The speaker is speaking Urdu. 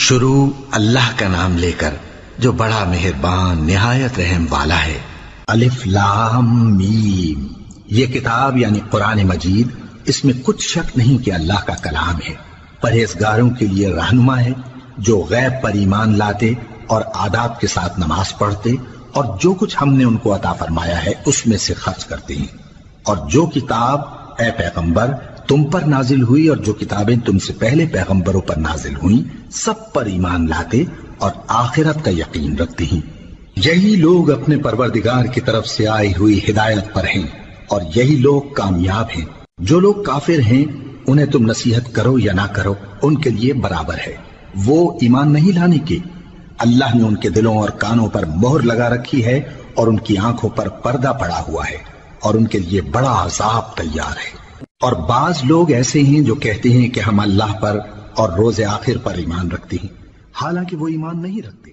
شروع اللہ کا نام لے کر جو بڑا مہربان نہایت رحم والا ہے۔ الف لام میم، یہ کتاب یعنی قرآن مجید، اس میں کچھ شک نہیں کہ اللہ کا کلام ہے، پرہیزگاروں کے لیے رہنما ہے جو غیب پر ایمان لاتے اور آداب کے ساتھ نماز پڑھتے اور جو کچھ ہم نے ان کو عطا فرمایا ہے اس میں سے خرچ کرتے ہیں، اور جو کتاب اے پیغمبر تم پر نازل ہوئی اور جو کتابیں تم سے پہلے پیغمبروں پر نازل ہوئیں سب پر ایمان لاتے اور آخرت کا یقین رکھتے ہیں۔ یہی لوگ اپنے پروردگار کی طرف سے آئی ہوئی ہدایت پر ہیں اور یہی لوگ کامیاب ہیں۔ جو لوگ کافر ہیں انہیں تم نصیحت کرو یا نہ کرو ان کے لیے برابر ہے، وہ ایمان نہیں لانے کے۔ اللہ نے ان کے دلوں اور کانوں پر مہر لگا رکھی ہے اور ان کی آنکھوں پر پردہ پڑا ہوا ہے اور ان کے لیے بڑا عذاب تیار ہے۔ اور بعض لوگ ایسے ہیں جو کہتے ہیں کہ ہم اللہ پر اور روز آخر پر ایمان رکھتے ہیں، حالانکہ وہ ایمان نہیں رکھتے۔